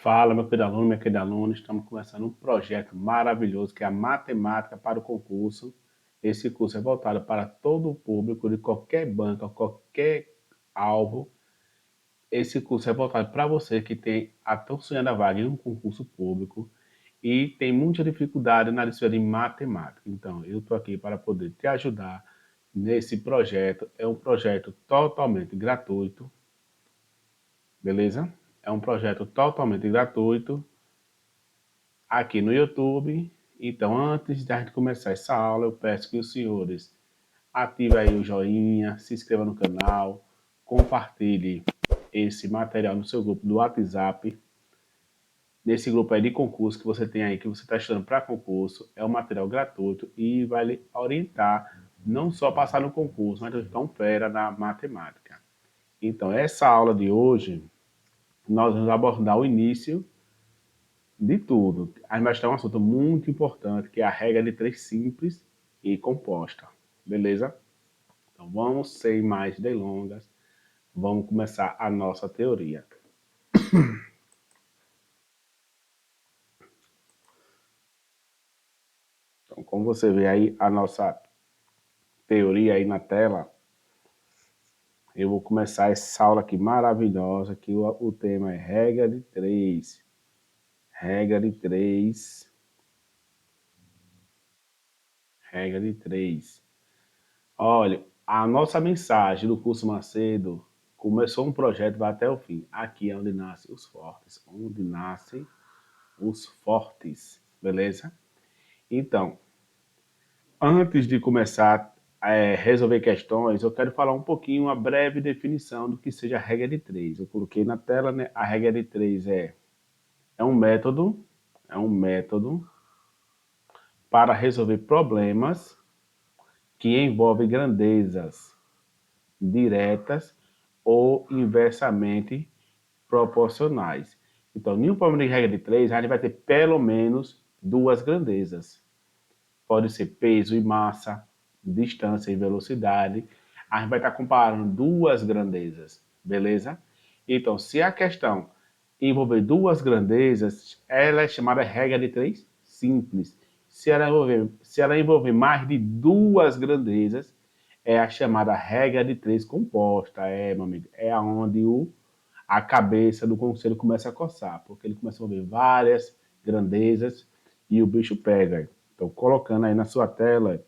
Fala, meu querido aluno, minha querida aluna, estamos começando um projeto maravilhoso que é a Matemática para o Concurso. Esse curso é voltado para todo o público de qualquer banca, qualquer alvo. Esse curso é voltado para você que tem a tão sonhada vaga em um concurso público e tem muita dificuldade na disciplina de matemática. Então, eu estou aqui para poder te ajudar nesse projeto. É um projeto totalmente gratuito, beleza? É um projeto totalmente gratuito aqui no YouTube. Então, antes da gente começar essa aula, eu peço que os senhores ativem aí o joinha, se inscreva no canal, compartilhe esse material no seu grupo do WhatsApp. Nesse grupo aí de concurso que você tem aí, que você está estudando para concurso, é um material gratuito e vai lhe orientar não só passar no concurso, mas ficar um fera na matemática. Então, essa aula de hoje, nós vamos abordar o início de tudo. A gente vai estudar um assunto muito importante, que é a regra de três simples e composta. Beleza? Então vamos, sem mais delongas, vamos começar a nossa teoria. Então, como você vê aí a nossa teoria aí na tela, eu vou começar essa aula aqui maravilhosa, que o tema é regra de três. Regra de três. Regra de três. Olha, a nossa mensagem do curso Macedo começou um projeto, vai até o fim. Aqui é onde nascem os fortes. Onde nascem os fortes. Beleza? Então, antes de começar a resolver questões, eu quero falar um pouquinho, uma breve definição do que seja a regra de três. Eu coloquei na tela, né? A regra de três é um método, é um método para resolver problemas que envolvem grandezas diretas ou inversamente proporcionais. Então, em um problema de regra de três, a gente vai ter pelo menos duas grandezas. Pode ser peso e massa, distância e velocidade. A gente vai estar comparando duas grandezas, beleza? Então, se a questão envolver duas grandezas, ela é chamada regra de três simples. Se ela envolver mais de duas grandezas, é a chamada regra de três composta. Meu amigo, é onde a cabeça do conselho começa a coçar, porque ele começa a ver várias grandezas e o bicho pega. Então, colocando aí na sua tela,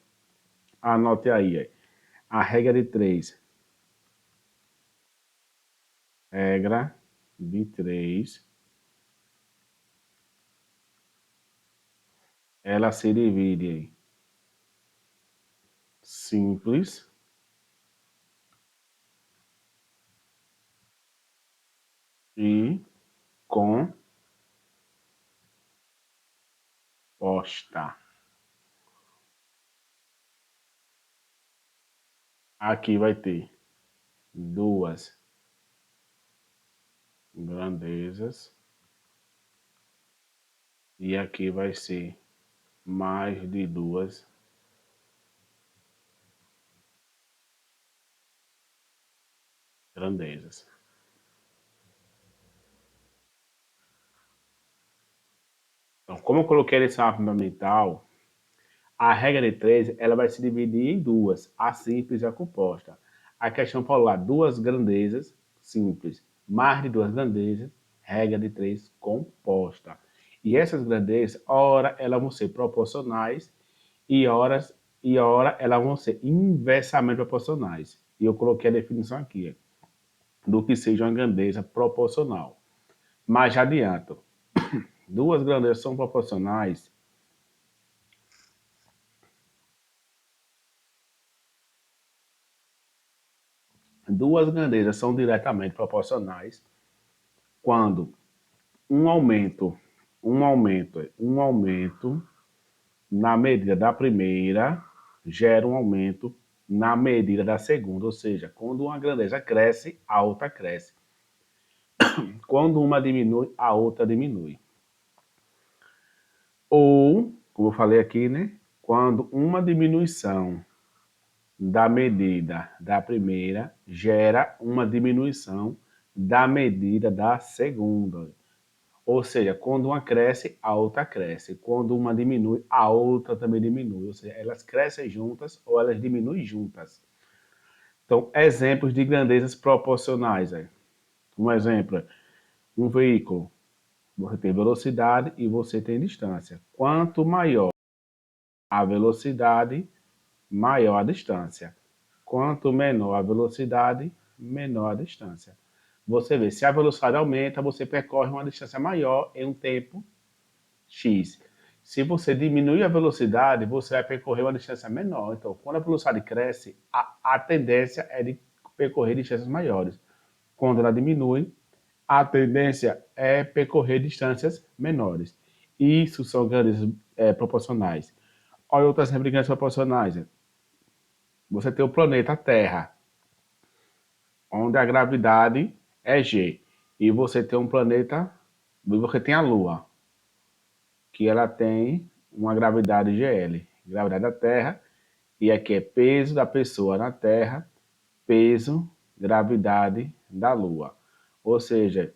anote aí, a regra de três. Regra de três, ela se divide em simples e composta. Aqui vai ter duas grandezas e aqui vai ser mais de duas grandezas. Então, como eu coloquei esse mapa fundamental, a regra de três ela vai se dividir em duas, a simples e a composta. A questão falou lá, duas grandezas simples, mais de duas grandezas, regra de três composta. E essas grandezas, ora elas vão ser proporcionais e ora elas vão ser inversamente proporcionais. E eu coloquei a definição aqui, do que seja uma grandeza proporcional. Mas já adianto, duas grandezas são proporcionais. Duas grandezas são diretamente proporcionais quando um aumento na medida da primeira gera um aumento na medida da segunda, ou seja, quando uma grandeza cresce, a outra cresce. Quando uma diminui, a outra diminui. Ou, como eu falei aqui, né? Quando uma diminuição da medida da primeira gera uma diminuição da medida da segunda. Ou seja, quando uma cresce, a outra cresce. Quando uma diminui, a outra também diminui. Ou seja, elas crescem juntas ou elas diminuem juntas. Então, exemplos de grandezas proporcionais. Um exemplo é um veículo. Você tem velocidade e você tem distância. Quanto maior a velocidade, maior a distância. Quanto menor a velocidade, menor a distância. Você vê, se a velocidade aumenta, você percorre uma distância maior em um tempo X. Se você diminui a velocidade, você vai percorrer uma distância menor. Então, quando a velocidade cresce, a tendência é de percorrer distâncias maiores. Quando ela diminui, a tendência é percorrer distâncias menores. Isso são grandezas proporcionais. Olha outras grandezas proporcionais. Você tem o planeta Terra, onde a gravidade é G. E você tem um planeta, e você tem a Lua, que ela tem uma gravidade GL, gravidade da Terra, e aqui é peso da pessoa na Terra, peso, gravidade da Lua. Ou seja,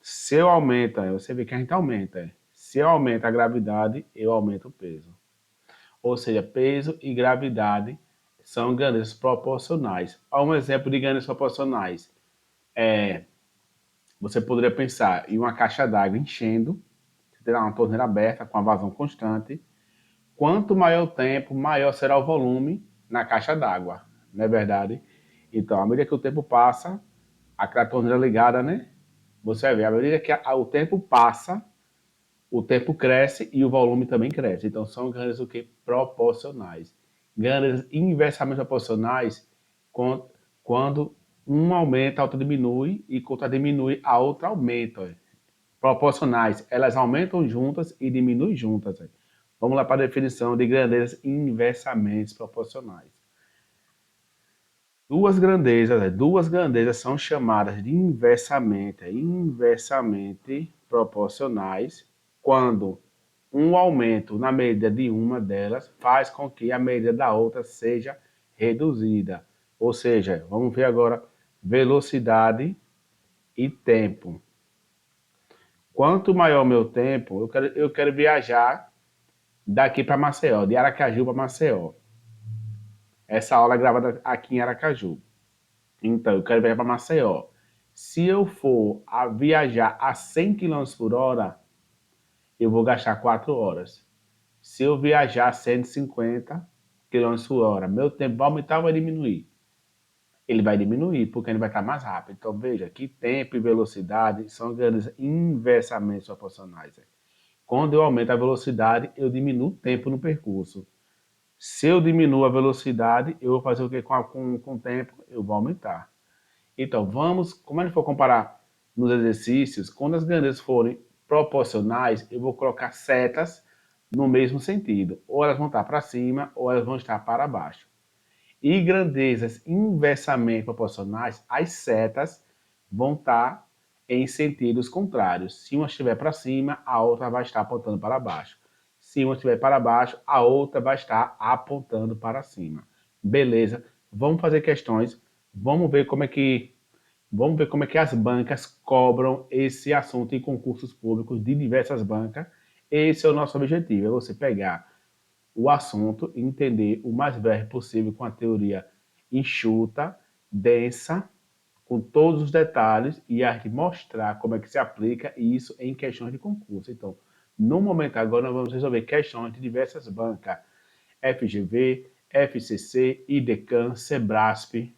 se eu aumento, você vê que a gente aumenta. Se eu aumento a gravidade, eu aumento o peso. Ou seja, peso e gravidade são grandezas proporcionais. Há um exemplo de grandezas proporcionais. Você poderia pensar em uma caixa d'água enchendo, você terá uma torneira aberta com a vazão constante. Quanto maior o tempo, maior será o volume na caixa d'água, não é verdade? Então, à medida que o tempo passa, aquela torneira ligada, né? Você vai ver, à medida que o tempo passa, o tempo cresce e o volume também cresce. Então, são grandezas o quê? Proporcionais. Grandezas inversamente proporcionais, quando uma aumenta, a outra diminui, e quando a diminui, a outra aumenta. Proporcionais, elas aumentam juntas e diminuem juntas. Vamos lá para a definição de grandezas inversamente proporcionais. Duas grandezas são chamadas de inversamente proporcionais quando um aumento na medida de uma delas faz com que a medida da outra seja reduzida. Ou seja, vamos ver agora velocidade e tempo. Quanto maior o meu tempo, eu quero viajar daqui para Maceió, de Aracaju para Maceió. Essa aula é gravada aqui em Aracaju. Então, eu quero viajar para Maceió. Se eu for viajar a 100 km por hora, eu vou gastar 4 horas. Se eu viajar a 150 km por hora, meu tempo vai aumentar ou vai diminuir? Ele vai diminuir, porque ele vai estar mais rápido. Então, veja que tempo e velocidade são grandezas inversamente proporcionais. Quando eu aumento a velocidade, eu diminuo o tempo no percurso. Se eu diminuo a velocidade, eu vou fazer o que com o tempo? Eu vou aumentar. Então, como a gente for comparar nos exercícios, quando as grandezas forem proporcionais, eu vou colocar setas no mesmo sentido. Ou elas vão estar para cima, ou elas vão estar para baixo. E grandezas inversamente proporcionais, as setas vão estar em sentidos contrários. Se uma estiver para cima, a outra vai estar apontando para baixo. Se uma estiver para baixo, a outra vai estar apontando para cima. Beleza? Vamos fazer questões. Vamos ver como é que as bancas cobram esse assunto em concursos públicos de diversas bancas. Esse é o nosso objetivo, é você pegar o assunto e entender o mais breve possível com a teoria enxuta, densa, com todos os detalhes e a gente mostrar como é que se aplica isso em questões de concurso. Então, no momento agora, nós vamos resolver questões de diversas bancas, FGV, FCC, IDECAN, SEBRASP,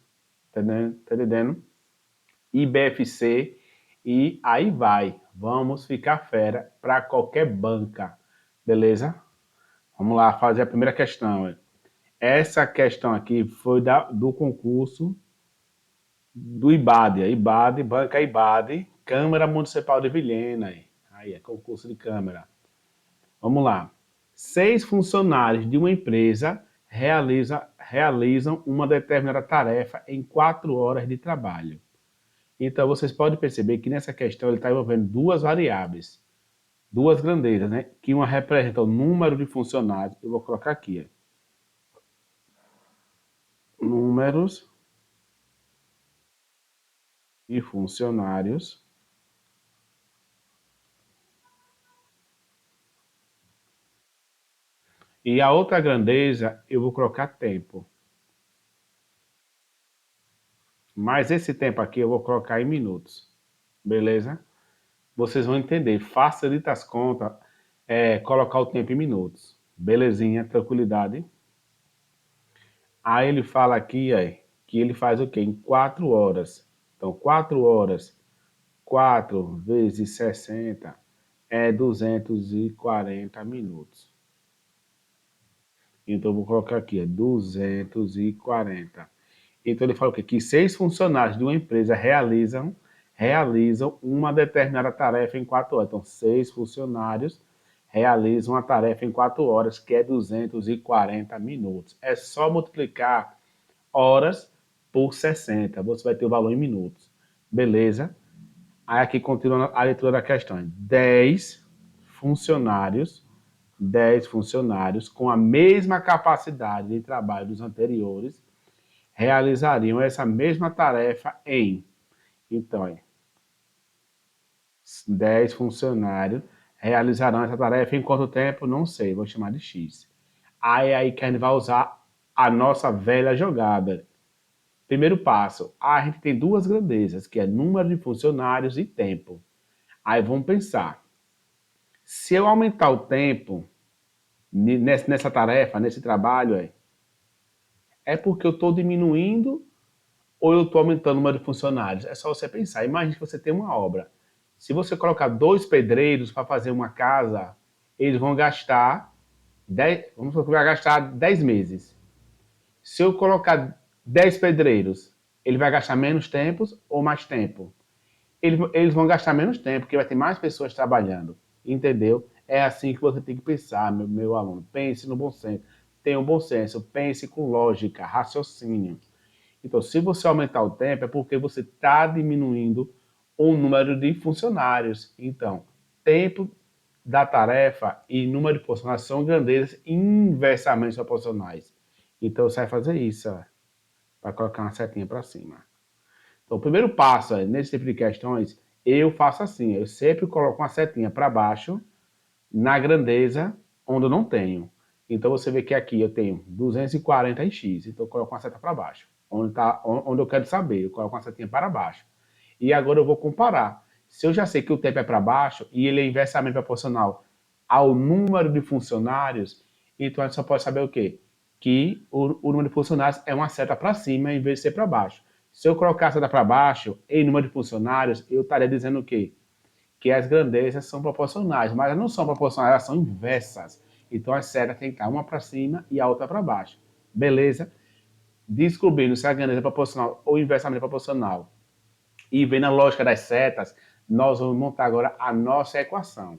tá entendendo? IBFC e aí vai. Vamos ficar fera para qualquer banca, beleza? Vamos lá fazer a primeira questão. Essa questão aqui foi do concurso do IBAD, Banca IBAD, Câmara Municipal de Vilhena. Aí é concurso de Câmara. Vamos lá. 6 funcionários de uma empresa realizam uma determinada tarefa em 4 horas de trabalho. Então, vocês podem perceber que nessa questão ele está envolvendo duas variáveis, duas grandezas, né? Que uma representa o número de funcionários. Eu vou colocar aqui, números de funcionários E a outra grandeza, eu vou colocar tempo. Mas esse tempo aqui eu vou colocar em minutos. Beleza? Vocês vão entender. Facilita as contas, colocar o tempo em minutos. Belezinha, tranquilidade. Aí ele fala aqui, que ele faz o quê? Em 4 horas. Então, 4 horas, 4 vezes 60 é 240 minutos. Então, eu vou colocar aqui, 240. Então, ele fala o quê? Que 6 funcionários de uma empresa realizam uma determinada tarefa em 4 horas. Então, 6 funcionários realizam uma tarefa em 4 horas, que é 240 minutos. É só multiplicar horas por 60. Você vai ter o valor em minutos. Beleza? Aí aqui continua a leitura da questão. funcionários, 10 funcionários com a mesma capacidade de trabalho dos anteriores realizariam essa mesma tarefa em. Então, 10 funcionários realizarão essa tarefa em quanto tempo? Não sei, vou chamar de X. Aí que a gente vai usar a nossa velha jogada. Primeiro passo, a gente tem duas grandezas, que é número de funcionários e tempo. Aí vamos pensar, se eu aumentar o tempo nessa tarefa, nesse trabalho, é porque eu estou diminuindo ou eu estou aumentando o número de funcionários? É só você pensar. Imagine que você tem uma obra. Se você colocar 2 pedreiros para fazer uma casa, eles vão gastar 10, vamos supor que vai gastar 10 meses. Se eu colocar 10 pedreiros, ele vai gastar menos tempo ou mais tempo? Eles vão gastar menos tempo, porque vai ter mais pessoas trabalhando. Entendeu? É assim que você tem que pensar, meu aluno. Pense no bom senso. Tenha um bom senso. Pense com lógica, raciocínio. Então, se você aumentar o tempo, é porque você está diminuindo o número de funcionários. Então, tempo da tarefa e número de funcionários são grandezas inversamente proporcionais. Então, você vai fazer isso, para colocar uma setinha para cima. Então, o primeiro passo, nesse tipo de questões, eu faço assim, eu sempre coloco uma setinha para baixo, na grandeza onde eu não tenho. Então, você vê que aqui eu tenho 240 em X, então eu coloco uma seta para baixo. Onde eu quero saber, eu coloco uma setinha para baixo. E agora eu vou comparar. Se eu já sei que o tempo é para baixo e ele é inversamente proporcional ao número de funcionários, então a gente só pode saber o quê? Que o número de funcionários é uma seta para cima em vez de ser para baixo. Se eu colocar a seta para baixo em número de funcionários, eu estaria dizendo o quê? Que as grandezas são proporcionais, mas elas não são proporcionais, elas são inversas. Então as setas têm que estar uma para cima e a outra para baixo. Beleza? Descobrindo se a grandeza é proporcional ou inversamente proporcional e vendo a lógica das setas, nós vamos montar agora a nossa equação.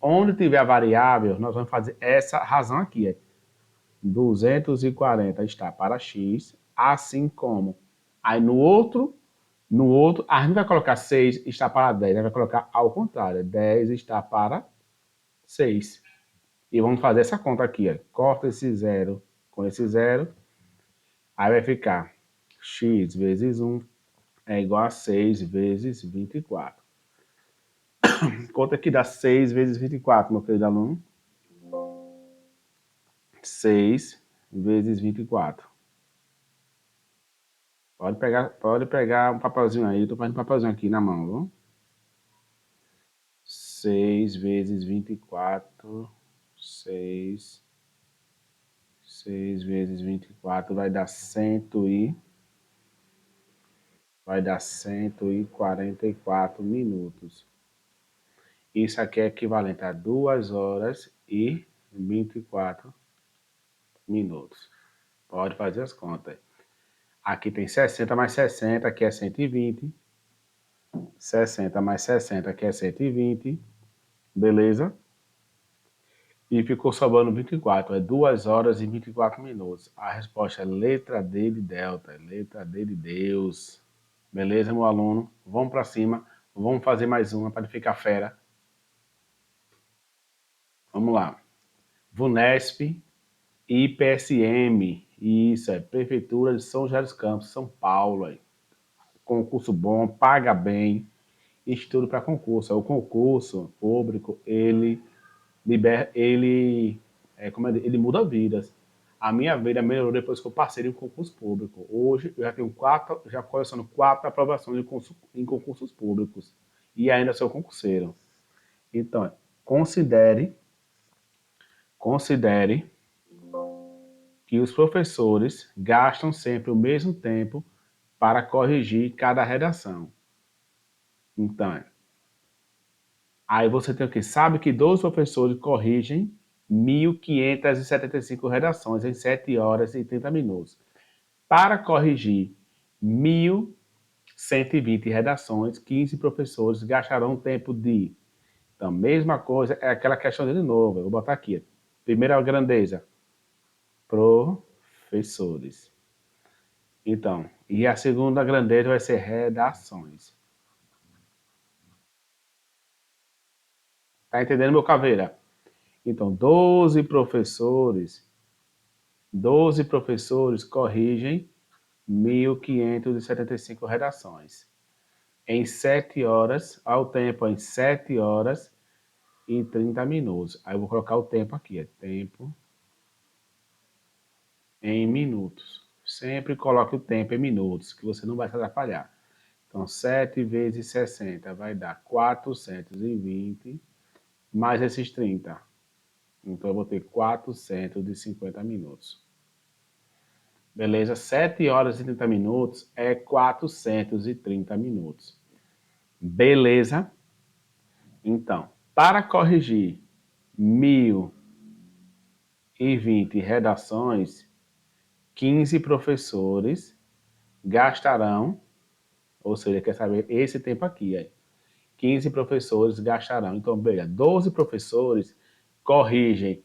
Onde tiver a variável, nós vamos fazer essa razão aqui. 240 está para x, assim como. Aí no outro, a gente vai colocar 6 está para 10, a gente vai colocar ao contrário, 10 está para 6. E vamos fazer essa conta aqui, corta esse zero com esse zero, aí vai ficar x vezes 1 é igual a 6 vezes 24. Conta que dá 6 vezes 24, meu querido aluno. 6 vezes 24. Pode pegar um papelzinho aí, tô fazendo um papelzinho aqui na mão, viu? 6 vezes 24, 6, 6 vezes 24 vai dar 144 minutos. Isso aqui é equivalente a 2 horas e 24 minutos. Pode fazer as contas. Aqui tem 60 mais 60, que é 120. 60 mais 60, que é 120. Beleza? E ficou sobrando 24. É 2 horas e 24 minutos. A resposta é letra D de Delta. Letra D de Deus. Beleza, meu aluno? Vamos para cima. Vamos fazer mais uma para ficar fera. Vamos lá. VUNESP e PSM. Isso, Prefeitura de São José dos Campos, São Paulo. Concurso bom, paga bem. Estudo para concurso. O concurso público, ele ele muda vidas. A minha vida melhorou depois que eu passei em um concurso público. Hoje eu já tenho já coleciono 4 aprovações em concursos públicos. E ainda sou concurseiro. Então, considere, considere que os professores gastam sempre o mesmo tempo para corrigir cada redação. Então, aí você tem o quê? Sabe que 12 professores corrigem 1.575 redações em 7 horas e 30 minutos. Para corrigir 1.120 redações, 15 professores gastarão tempo de... Então, mesma coisa, é aquela questão de novo. Eu vou botar aqui. Primeira grandeza, professores. Então, e a segunda grandeza vai ser redações. Tá entendendo, meu caveira? Então, 12 professores corrigem 1.575 redações. Em 7 horas, ao tempo em 7 horas e 30 minutos. Aí eu vou colocar o tempo aqui, é tempo em minutos. Sempre coloque o tempo em minutos, que você não vai se atrapalhar. Então, 7 vezes 60 vai dar 420, mais esses 30. Então, eu vou ter 450 minutos. Beleza? 7 horas e 30 minutos é 430 minutos. Beleza? Então, para corrigir 1.020 redações, 15 professores gastarão, ou seja, quer saber esse tempo aqui, 15 professores gastarão. Então, veja, 12 professores corrigem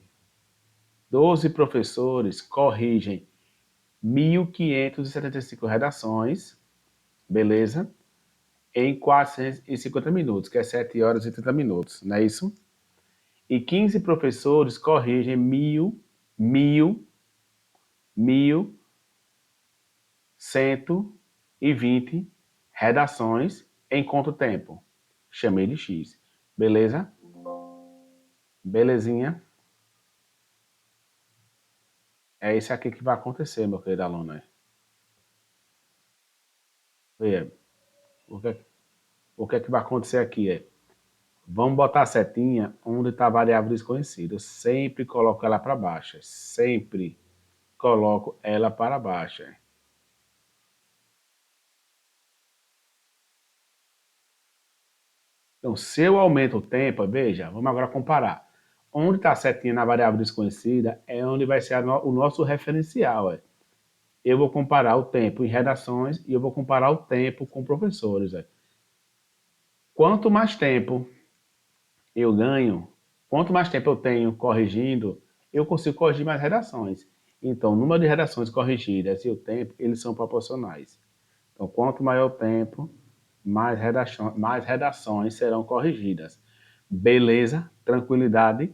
1.575 redações, beleza? Em 450 minutos, que é 7 horas e 30 minutos, não é isso? E 15 professores corrigem 1.120 redações em quanto tempo? Chamei de X. Beleza? Belezinha? É isso aqui que vai acontecer, meu querido aluno. Veja, o que, o que é que vai acontecer aqui vamos botar a setinha onde está a variável desconhecida. Eu sempre coloco ela para baixo. Sempre coloco ela para baixo. Então, se eu aumento o tempo, veja, vamos agora comparar. Onde está a setinha na variável desconhecida é onde vai ser o nosso referencial. Eu vou comparar o tempo em redações e eu vou comparar o tempo com professores. Quanto mais tempo eu ganho, quanto mais tempo eu tenho corrigindo, eu consigo corrigir mais redações. Então, o número de redações corrigidas e o tempo, eles são proporcionais. Então, quanto maior o tempo, mais redações serão corrigidas. Beleza? Tranquilidade?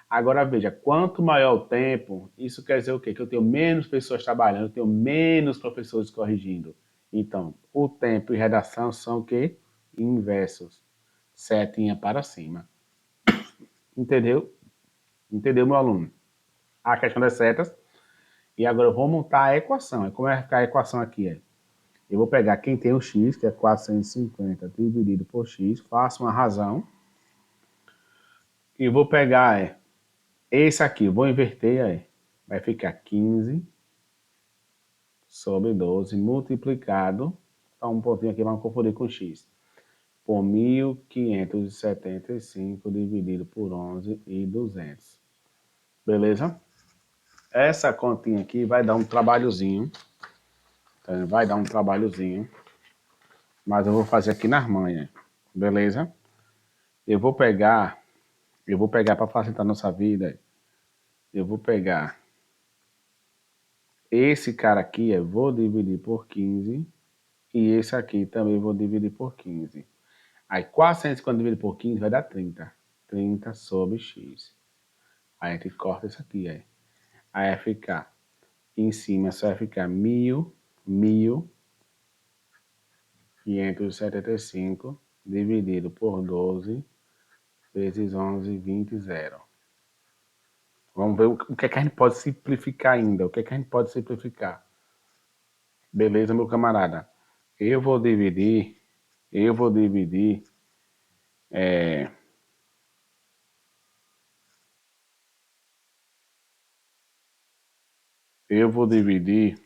Agora veja, quanto maior o tempo, isso quer dizer o quê? Que eu tenho menos pessoas trabalhando, eu tenho menos professores corrigindo. Então, o tempo e redação são o quê? Inversos. Setinha para cima. Entendeu? Entendeu, meu aluno? A questão das setas. E agora eu vou montar a equação. Como vai ficar a equação aqui? Eu vou pegar quem tem o x, que é 450 dividido por x, faço uma razão. E vou pegar esse aqui, vou inverter, vai ficar 15 sobre 12 multiplicado, tá um pontinho aqui, vamos confundir com x, por 1.575 dividido por 11 e 200. Beleza? Essa continha aqui vai dar um trabalhozinho, mas eu vou fazer aqui nas manhas, beleza? Eu vou pegar para facilitar a nossa vida, eu vou pegar esse cara aqui, vou dividir por 15, e esse aqui também vou dividir por 15. Aí 450 dividido por 15 vai dar 30. 30 sobre x. Aí a gente corta isso aqui, Aí vai ficar, em cima só vai ficar 1.575 dividido por 12 vezes 11, 20, 0. Vamos ver o que é que a gente pode simplificar ainda. O que é que a gente pode simplificar? Beleza, meu camarada? Eu vou dividir, eu vou dividir, é, eu vou dividir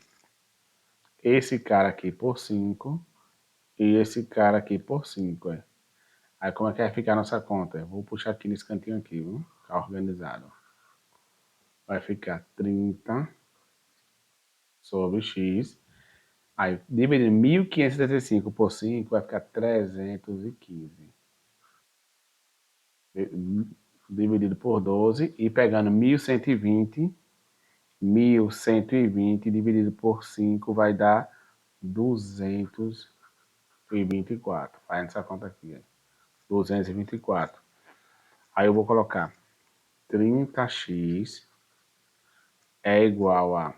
esse cara aqui por 5 e esse cara aqui por 5. Aí como é que vai ficar a nossa conta? Eu vou puxar aqui nesse cantinho aqui, viu? Ficar organizado. Vai ficar 30 sobre x. Aí, dividindo 1.575 por 5 vai ficar 315. Dividido por 12 e pegando 1.120 dividido por 5 vai dar 224. Faz essa conta aqui. 224. Aí eu vou colocar 30x é igual a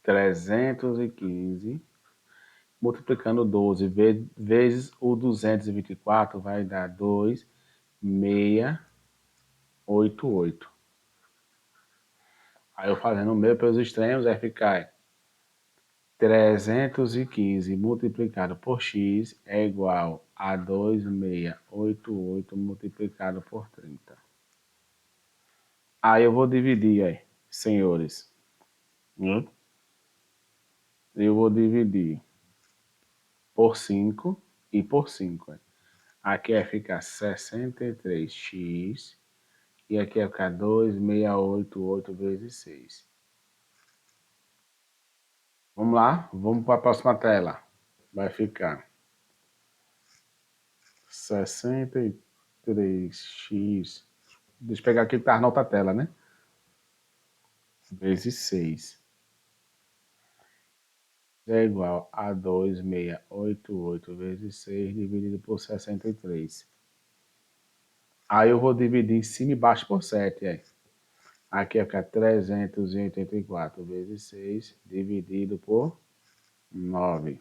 315 multiplicando 12 vezes o 224 vai dar 2,688. Aí eu fazendo o meu pelos extremos vai ficar 315 multiplicado por x é igual a 2,688 multiplicado por 30. Aí eu vou dividir aí, senhores. Eu vou dividir por 5 e por 5. Aqui vai ficar 63x e aqui vai ficar 2,688 vezes 6. Vamos lá? Vamos para a próxima tela. Vai ficar 63x. Deixa eu pegar aqui que está na outra tela, né? Vezes 6 é igual a 2,688 vezes 6 dividido por 63. Aí eu vou dividir em cima e baixo por 7. Aí. Aqui vai ficar 384 vezes 6 dividido por 9.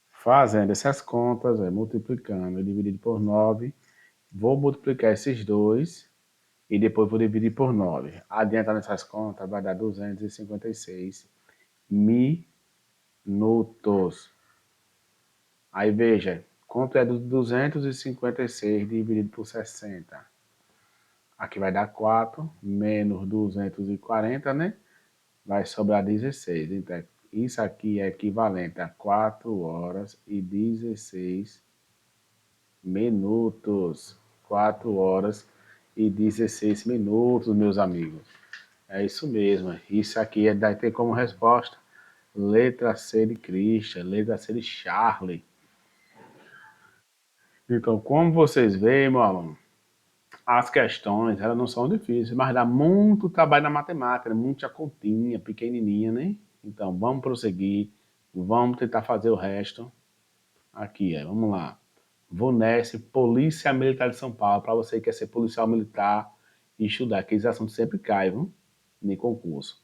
Fazendo essas contas, multiplicando e dividido por 9, vou multiplicar esses dois e depois vou dividir por 9. Adiantando essas contas, vai dar 256 minutos. Aí veja, quanto é 256 dividido por 60? Aqui vai dar 4, menos 240, né? Vai sobrar 16. Então, isso aqui é equivalente a 4 horas e 16 minutos. 4 horas e 16 minutos, meus amigos. É isso mesmo. Isso aqui vai ter como resposta letra C de Christian, letra C de Charlie. Então, como vocês veem, meu aluno, as questões, elas não são difíceis, mas dá muito trabalho na matemática, muita continha, pequenininha, né? Então, vamos prosseguir, vamos tentar fazer o resto. Aqui, vamos lá. VUNESP, Polícia Militar de São Paulo, para você que quer ser policial militar e estudar, que esses assuntos sempre caem, viu? Em concurso.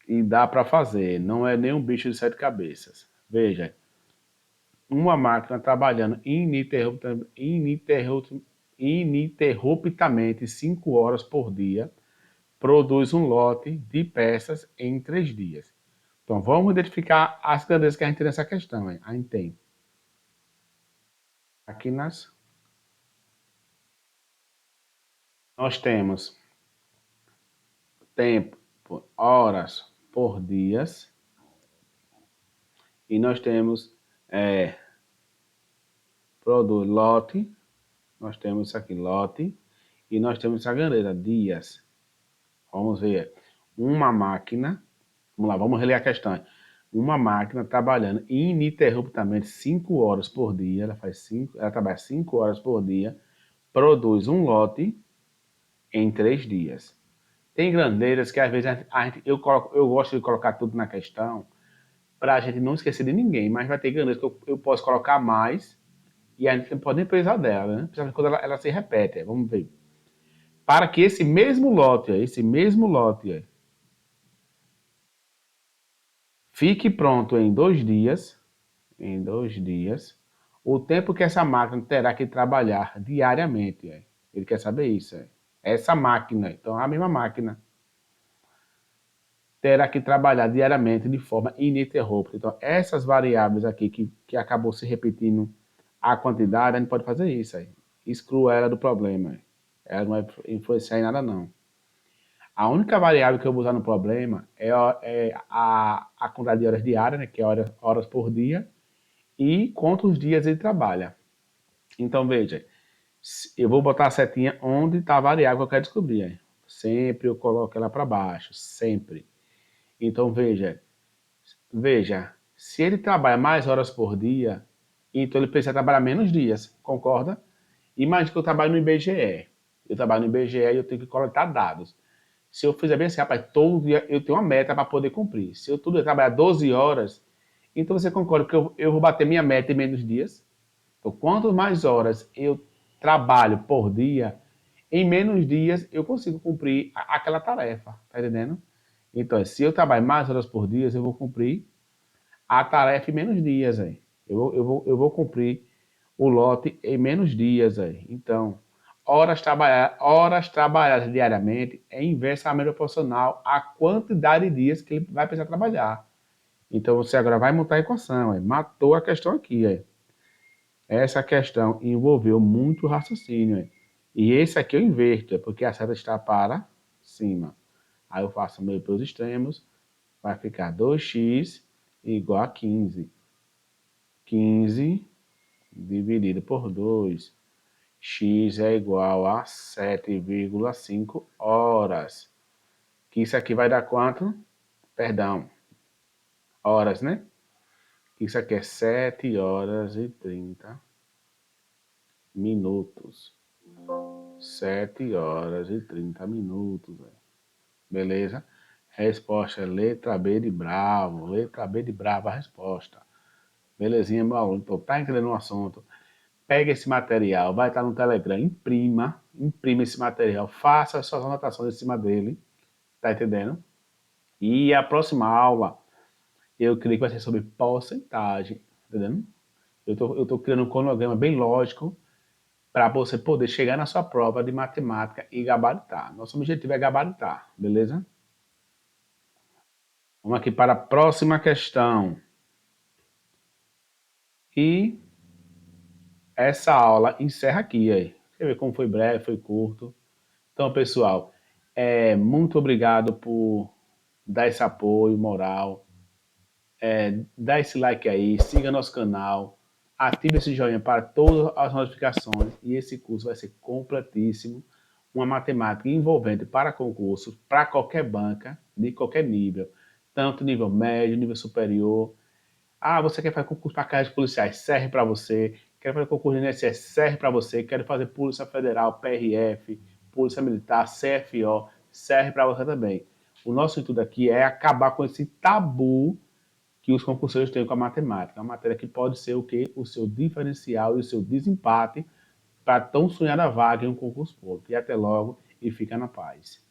E dá para fazer, não é nenhum bicho de 7 cabeças. Veja, uma máquina trabalhando ininterruptamente 5 horas por dia produz um lote de peças em 3 dias. Então, vamos identificar as grandezas que a gente tem nessa questão. Hein? A gente tem máquinas, nós temos tempo, horas por dias, e nós temos produz lote, nós temos isso aqui, lote, e nós temos essa grandeza, dias. Vamos ver. Uma máquina, vamos lá, vamos reler a questão. Uma máquina trabalhando ininterruptamente 5 horas por dia, ela trabalha 5 horas por dia, produz um lote em 3 dias. Tem grandezas que às vezes eu gosto de colocar tudo na questão para a gente não esquecer de ninguém, mas vai ter grandezas que eu posso colocar mais e a gente não pode nem precisar dela, né? Principalmente quando ela se repete. Vamos ver. Para que esse mesmo lote fique pronto em 2 dias, o tempo que essa máquina terá que trabalhar diariamente. Ele quer saber isso. Essa máquina, então a mesma máquina, terá que trabalhar diariamente de forma ininterrupta. Então, essas variáveis aqui que acabou se repetindo a quantidade, a gente pode fazer isso aí. Exclua ela do problema. Ela não vai influenciar em nada, não. A única variável que eu vou usar no problema é a quantidade de horas diárias, né, que é horas por dia, e quantos dias ele trabalha. Então, veja, eu vou botar a setinha onde está a variável que eu quero descobrir. Hein? Sempre eu coloco ela para baixo, sempre. Então, veja, se ele trabalha mais horas por dia, então ele precisa trabalhar menos dias, concorda? Imagina que eu trabalho no IBGE. Eu trabalho no IBGE e eu tenho que coletar dados. Se eu fizer bem assim, rapaz, todo dia eu tenho uma meta para poder cumprir. Se eu todo dia trabalhar 12 horas, então você concorda que eu vou bater minha meta em menos dias? Então, quanto mais horas eu trabalho por dia, em menos dias eu consigo cumprir aquela tarefa, tá entendendo? Então, se eu trabalho mais horas por dia, eu vou cumprir a tarefa em menos dias aí. Eu vou cumprir o lote em menos dias aí. Então, horas trabalhadas diariamente é inversamente proporcional à quantidade de dias que ele vai precisar trabalhar. Então, você agora vai montar a equação. Aí. Matou a questão aqui. Aí. Essa questão envolveu muito raciocínio. Aí. E esse aqui eu inverto, porque a seta está para cima. Aí eu faço meio pelos extremos, vai ficar 2x igual a 15. 15 dividido por 2. X é igual a 7,5 horas. Que isso aqui vai dar quanto? Perdão, horas, né? Isso aqui é 7 horas e 30 minutos. 7 horas e 30 minutos. Beleza? Resposta é letra B de bravo. Letra B de bravo a resposta. Belezinha, meu aluno? Então, tá entendendo o assunto? Pega esse material, vai estar no Telegram, imprima esse material, faça as suas anotações em cima dele, tá entendendo? E a próxima aula, eu creio que vai ser sobre porcentagem, tá entendendo? Eu tô criando um cronograma bem lógico para você poder chegar na sua prova de matemática e gabaritar. Nosso objetivo é gabaritar, beleza? Vamos aqui para a próxima questão. E essa aula encerra aqui, aí. Você vê como foi breve, foi curto. Então, pessoal, muito obrigado por dar esse apoio moral, dá esse like aí, siga nosso canal, ative esse joinha para todas as notificações e esse curso vai ser completíssimo, uma matemática envolvente para concursos, para qualquer banca, de qualquer nível, tanto nível médio, nível superior. Ah, você quer fazer concurso para carreiras policiais, serve para você. Quer fazer concurso de INSS, serve para você. Quer fazer Polícia Federal, PRF, Polícia Militar, CFO, serve para você também. O nosso intuito aqui é acabar com esse tabu que os concurseiros têm com a matemática. Uma matéria que pode ser o quê? O seu diferencial e o seu desempate para tão sonhada vaga em um concurso público. E até logo e fica na paz.